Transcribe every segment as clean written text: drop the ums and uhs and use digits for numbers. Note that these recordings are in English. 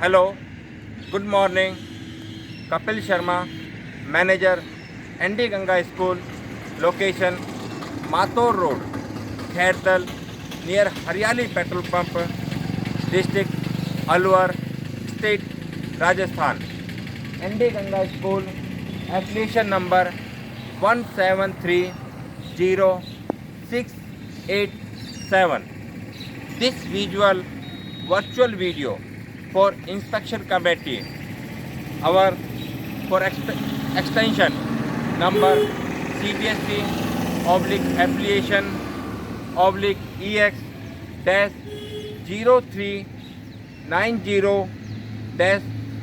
Hello, good morning. Kapil Sharma, Manager, ND Ganga School, location Mathur Road, Khairtal, near Haryali Petrol Pump, District Alwar, State Rajasthan. ND Ganga School, affiliation number 1730-687. This virtual video for inspection committee, our for extension number CBSE affiliation EX dash 0390 dash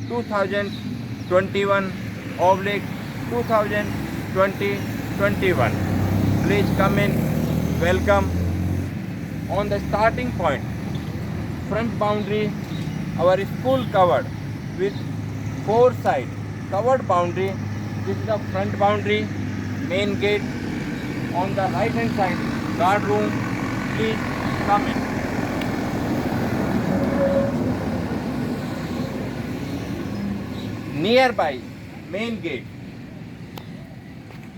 2021 2020-21. Please come in. Welcome. On the starting point, front boundary, our school covered with 4 sides. Covered boundary, this is the front boundary, main gate. On the right hand side, guard room. Please come in. Nearby, main gate,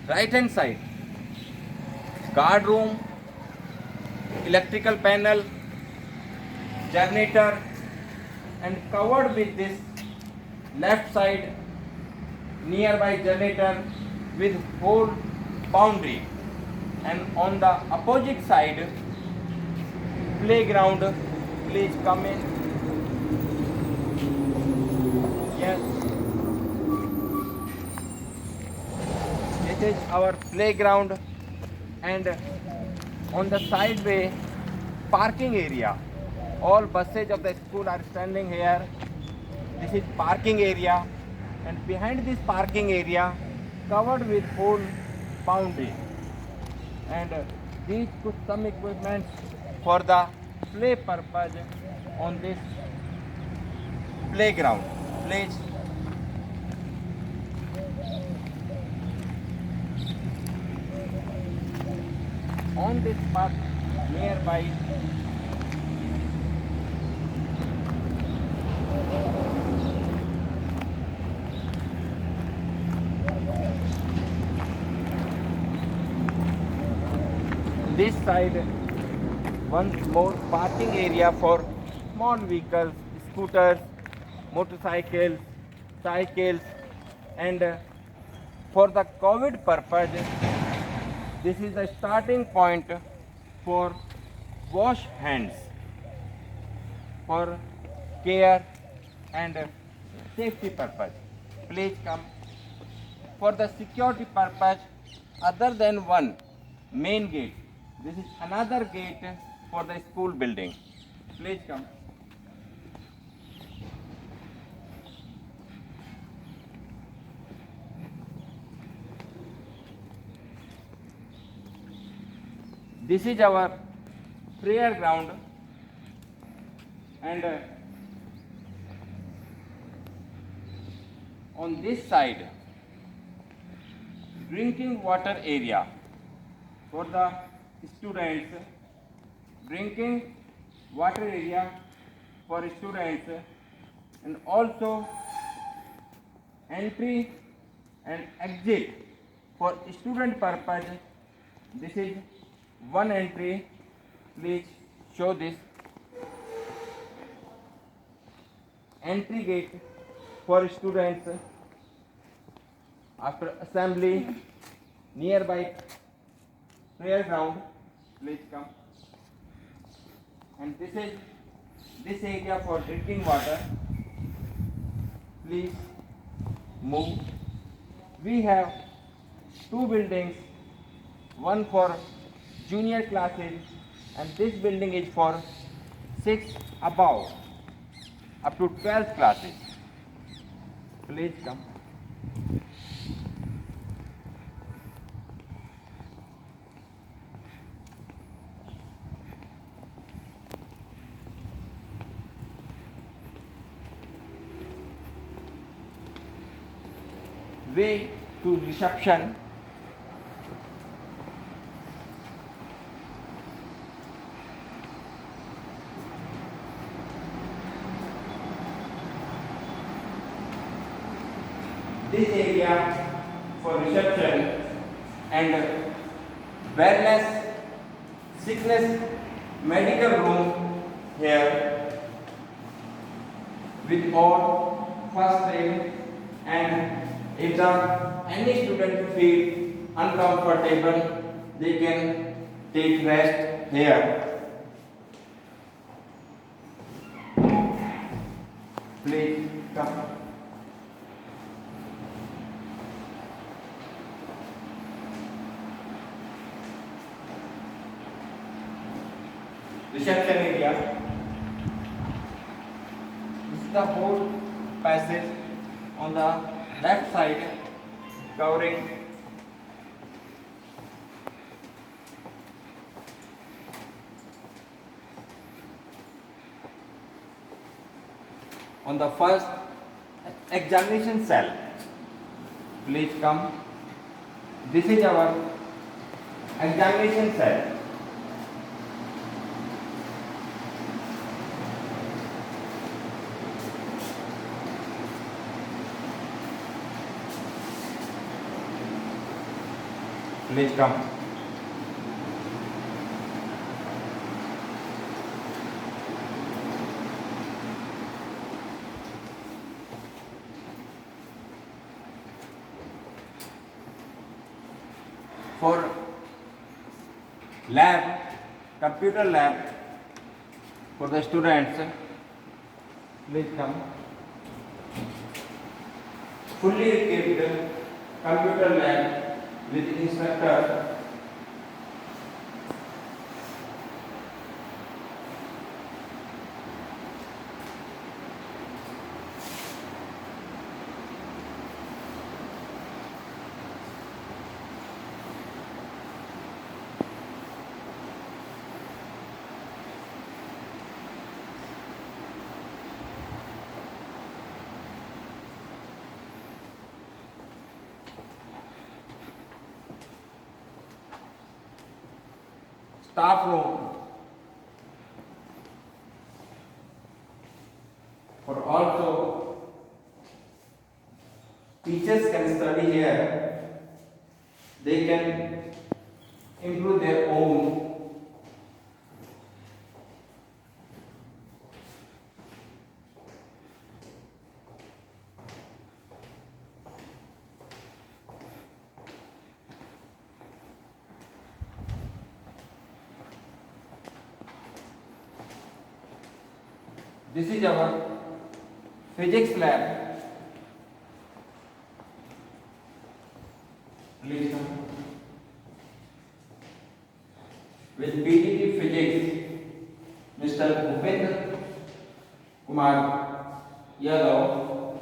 right hand side, guard room, electrical panel, generator, and covered with this left side nearby generator with whole boundary, and on the opposite side playground. Please come in. Yes, this is our playground, and on the sideway parking area. All buses of the school are standing here. This is parking area, and behind this parking area covered with whole boundary, and these put some equipment for the play purpose on this playground. Please. On this park nearby, this side one more parking area for small vehicles, scooters, motorcycles, cycles, and for the COVID purpose, this is the starting point for wash hands, for care and safety purpose. Please come. For the security purpose, other than one main gate, this is another gate for the school building. Please come. This is our prayer ground, and on this side drinking water area for the students, drinking water area for students, and also entry and exit for student purpose. This is one entry. Please show this entry gate for students after assembly nearby prayer ground. Please come. And this is this area for drinking water. Please move. We have 2 buildings, one for junior classes, and this building is for 6 above up to 12th classes. Please come. Way to reception. this area for reception and wellness, sickness, medical room here with all first aid, and if any student feel uncomfortable, they can take rest here. Please come. Reception area. This is the whole passage on the left side, covering on the first examination cell. Please come. This is our examination cell. Please come. For lab, computer lab for the students, please come. Fully equipped computer lab with instructor. Staff room for also teachers can study here. They can improve their own. This is our physics lab. Please come. With PGT Physics, Mr. Bhupendra Kumar Yadav,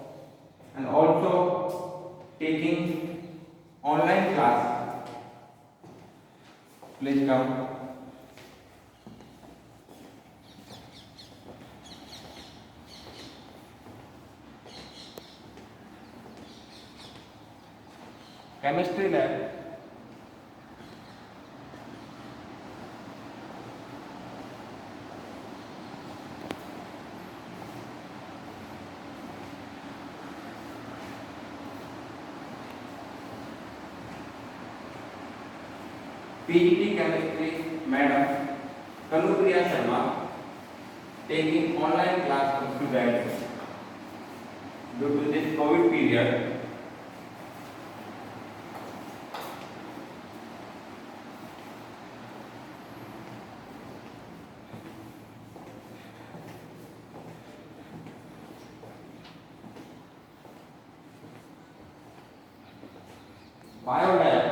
and also taking online class. Please come. Chemistry lab. PGT Chemistry Madam Kanupriya Sharma taking online class for students due to this COVID period. Biolab.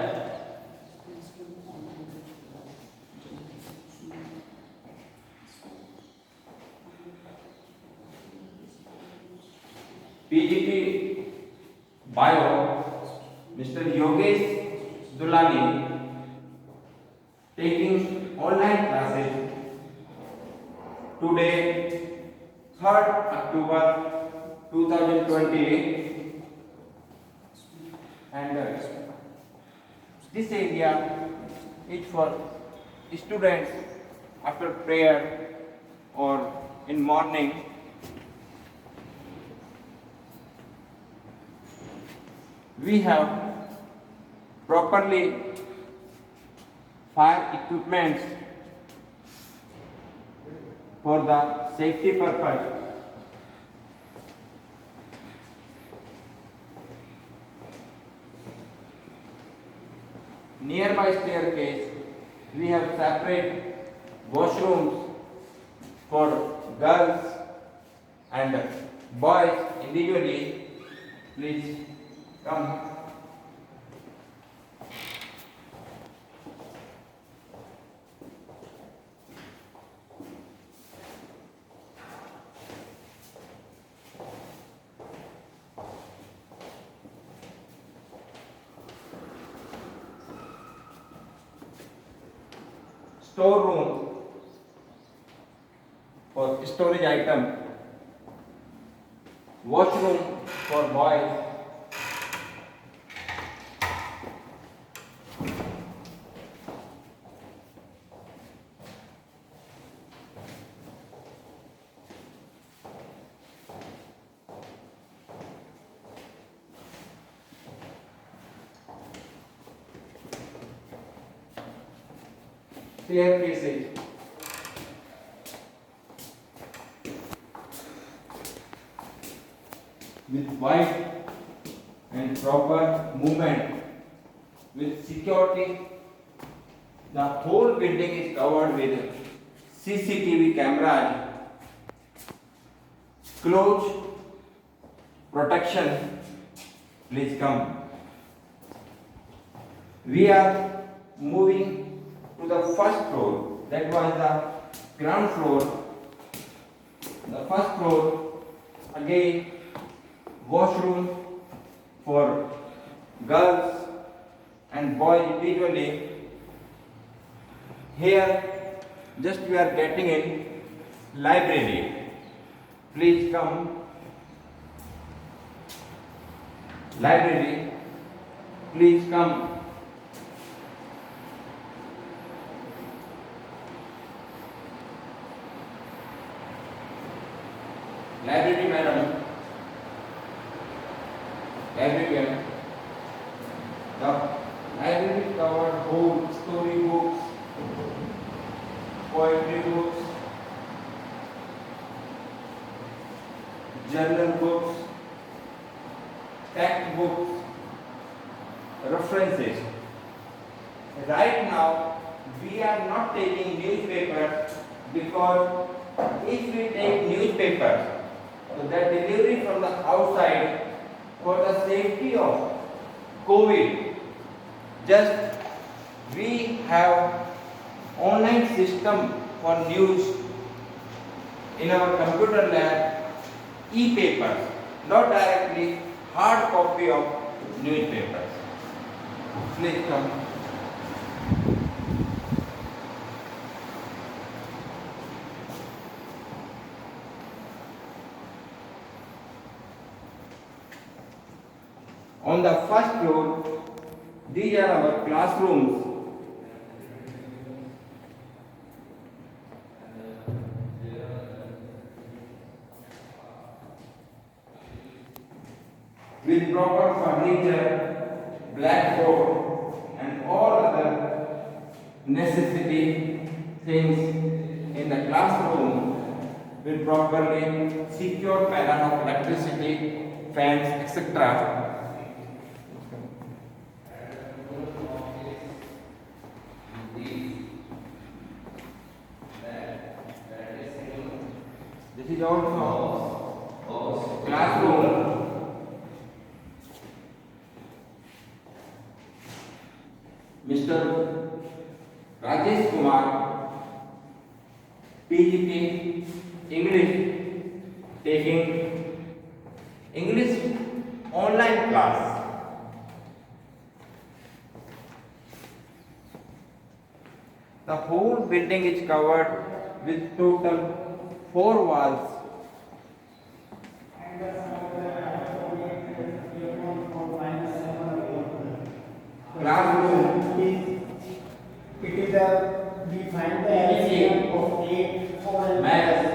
PGP Bio, Mr. Yogesh Dulani taking online classes today, 3rd October 2020, and this area is for students after prayer or in morning. We have properly fire equipment for the safety purpose. Near my staircase, we have separate washrooms for girls and boys individually. Please come. Storeroom for storage item, washroom for boys, staircases, with wide and proper movement with security. The whole building is covered with CCTV cameras, close protection. Please come. We are moving to the first floor. That was the ground floor. The first floor, again washroom for girls and boys individually. Here just we are getting in library. Please come. Library, please come. Library madam. Librarian. The library covered whole story books, poetry books, journal books, textbooks, references. Right now, we are not taking newspaper because if we take newspaper, so that delivery from the outside for the safety of COVID, just we have online system for news in our computer lab, e-papers, not directly hard copy of newspapers. Please come. On the first floor, these are our classrooms. With proper furniture, blackboard, and all other necessity things in the classroom with properly secure panel of electricity, fans, etc. This is also classroom. Mr. Rajesh Kumar, PGP English, taking English online class. The whole building is covered with total 4 walls. Classroom. It is we find the LCM of 8 4 Maths.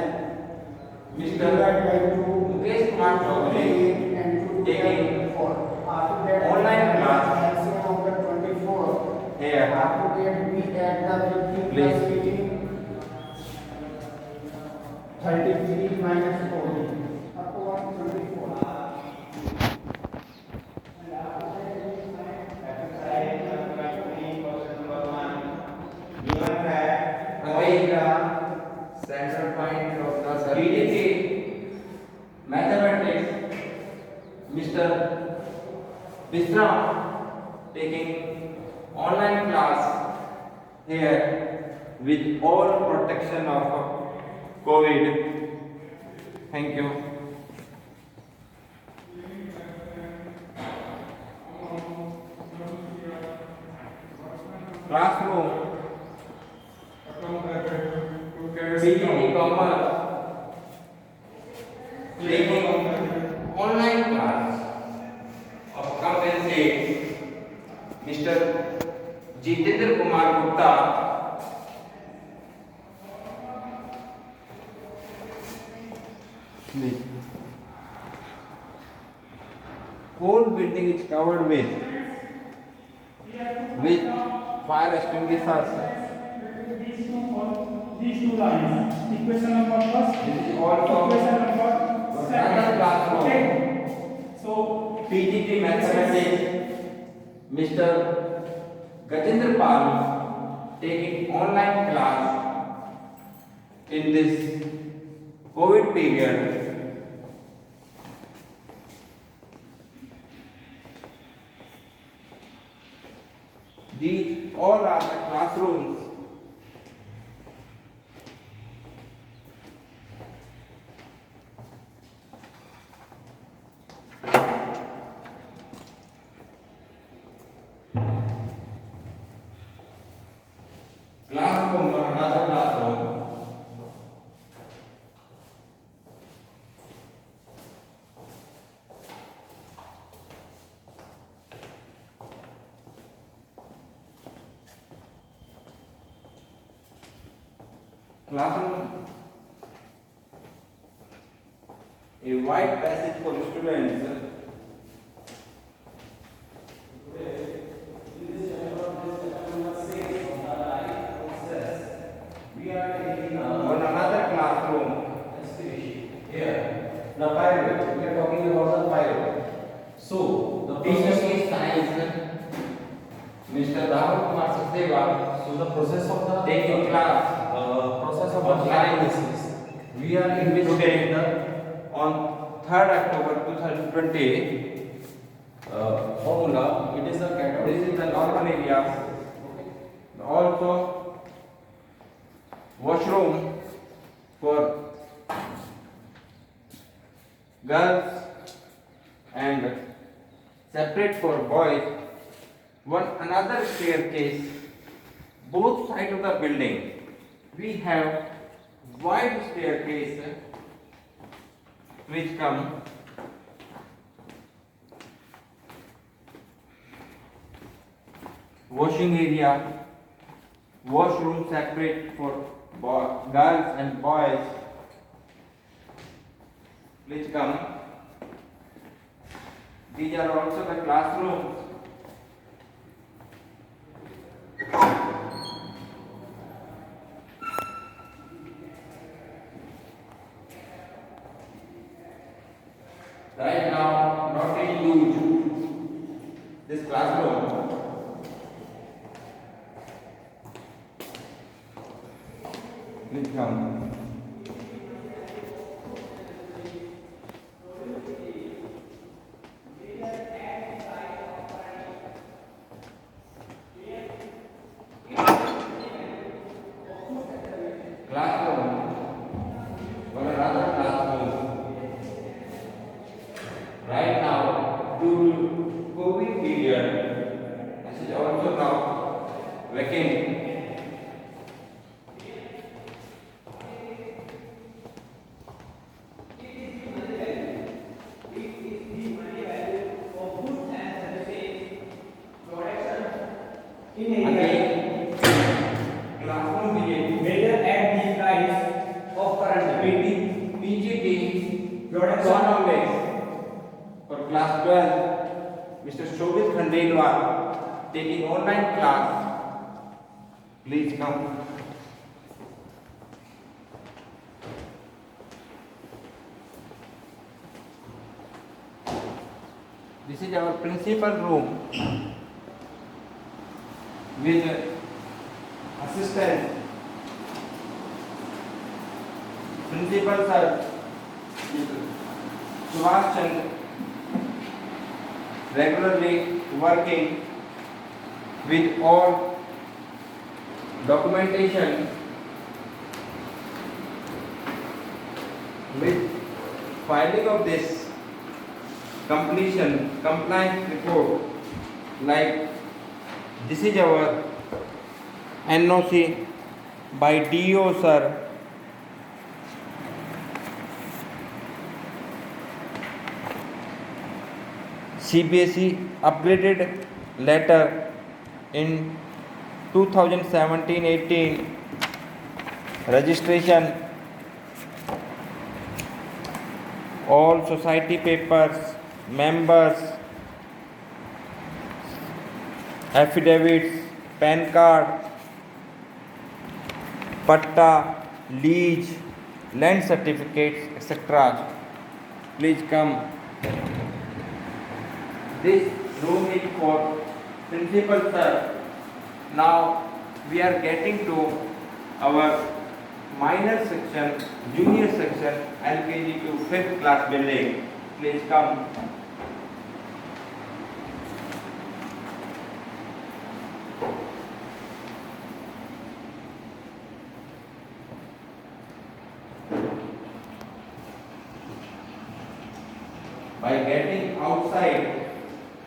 Mr. divided by 2 Mukesh Kumar Chaudhary, and 2 taking 4. After that Calculate B at the 50 plus Please. 18. 33 minus 40 upon 24. Center point of the PDC Mathematics, Mr. Vishram taking online class here with all protection of COVID. Thank you. Classroom. CGT Commerce taking online class of accountancy, Mr. Jitendra Kumar Gupta. Whole building is covered with fire extinguishers. These two lines. Equation number first. This is also Equation number another second. classroom. Okay. So PGT Mathematics, Mr. Gajendra Pal taking online class in this COVID period. These all are the classrooms. Classroom, another classroom. Classroom, a white passage for students. On another classroom, Here, the pyramid. We are talking about the pyramid. So, the process PGT Science, Mr. Rahul Kumar Sachdeva so the process of the taking class process of of the analysis. We are investigating the on 3rd October 2020. formula. It is the category. This is the normal area. Also, washroom for girls and separate for boys. One another staircase, both sides of the building. We have wide staircase which come washing area, washroom separate for girls and boys. Please come. These are also the classrooms. Right now, not in use this classroom. Please come. Classroom. One another classroom. Right now, due to COVID period, this is also now vacant. Again, classroom visit. Measure at the price of current PGT Production. economics for class 12, Mr. Shobit Khandelwal taking online class Please come. This is our principal room with assistant principal sir Subhash Chandra regularly working with all documentation with filing of this completion compliance report, like this is our NOC by DO sir, CBSE upgraded letter in 2017-18 registration, all society papers, members, affidavits, PAN card, patta, lease, land certificates, etc. Please come. This room is for principal sir. Now we are getting to our minor section, junior section, LKG to 5th class building. Please come. By getting outside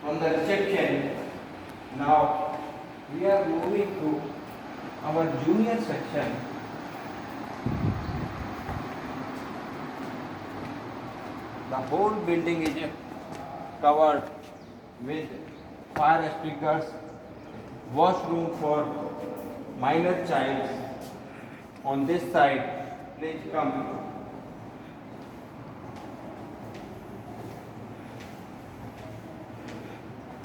from the reception, now we are moving to our junior section. The whole building is covered with fire extinguishers, washroom for minor child. On this side, please come.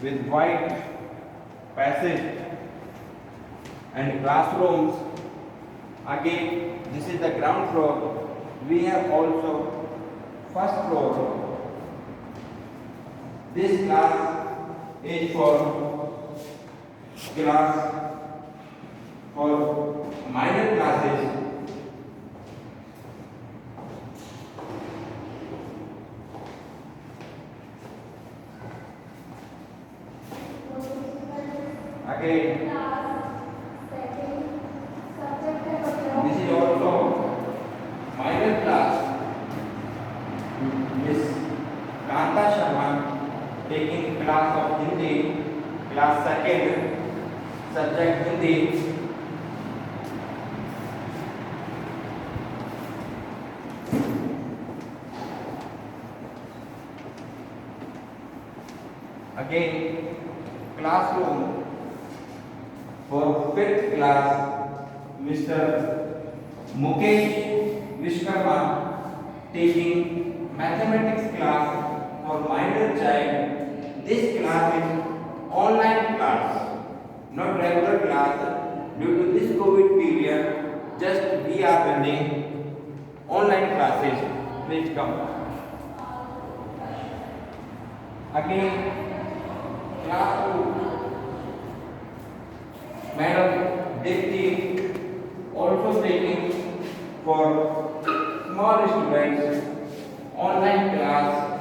With white passage and classrooms. Again, this is the ground floor. We have also first floor. This class is for minor classes. Again, this is also minor class. Miss Kanta Sharma taking class of Hindi, class second, subject Hindi. Again, classroom for 5th class, Mr. Mukesh Vishkarma taking mathematics class for minor child. This class is online class, not regular class. Due to this COVID period, just we are running online classes. Please come. Again, classroom. Madam Dipti also taking for small students online class.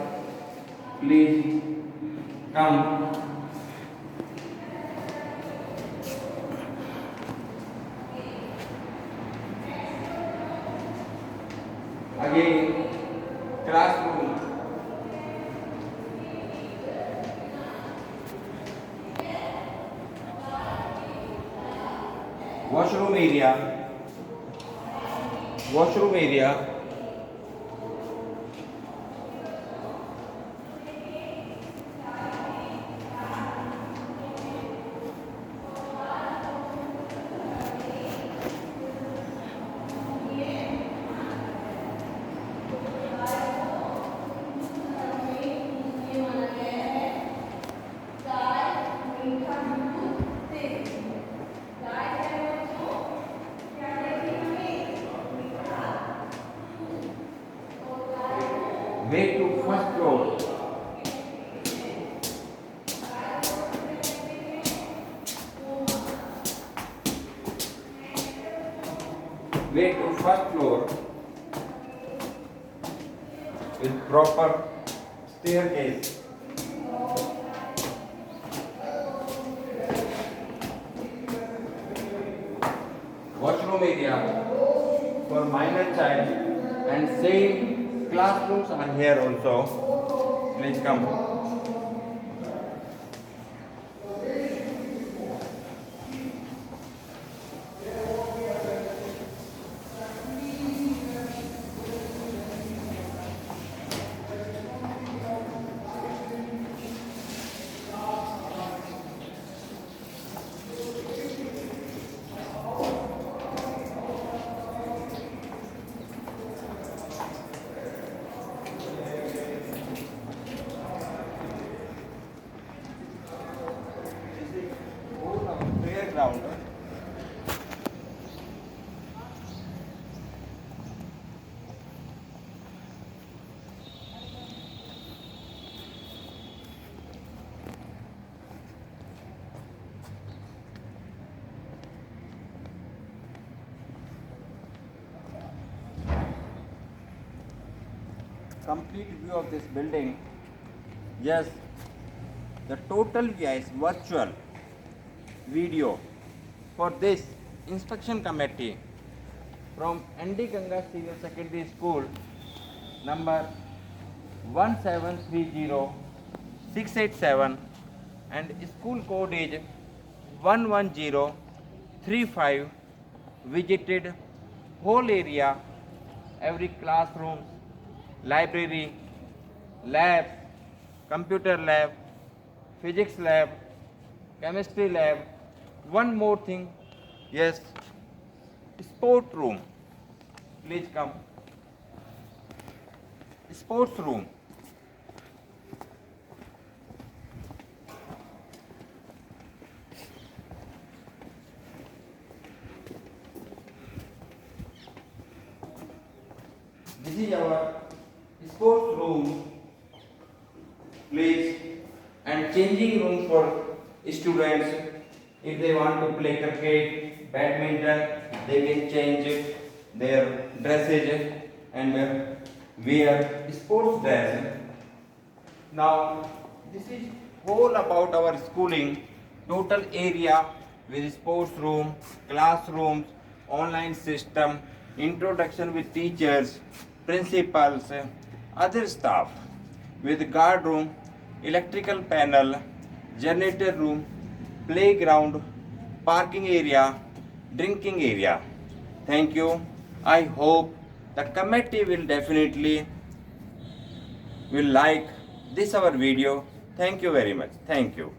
Please come. Again, classroom. Washroom area. Washroom area. way to first floor with proper staircase. Washroom area for minor child, and same classrooms are here also. Please come. Playground. Complete view of this building. Yes, the total view is virtual video for this inspection committee from ND Ganga Senior Secondary School number 1730687, and school code is 11035. Visited whole area, every classroom, library, lab, computer lab, physics lab, chemistry lab. One more thing, yes, sport room. Please come. Sports room. This is our sports room, place, and changing room for students. If they want to play cricket, badminton, they can change their dresses and wear sports dress. Now, this is whole about our schooling, total area with sports room, classrooms, online system, introduction with teachers, principals, other staff, with guard room, electrical panel, generator room, playground, parking area, drinking area. Thank you. I hope the committee will definitely like this our video. Thank you very much. Thank you.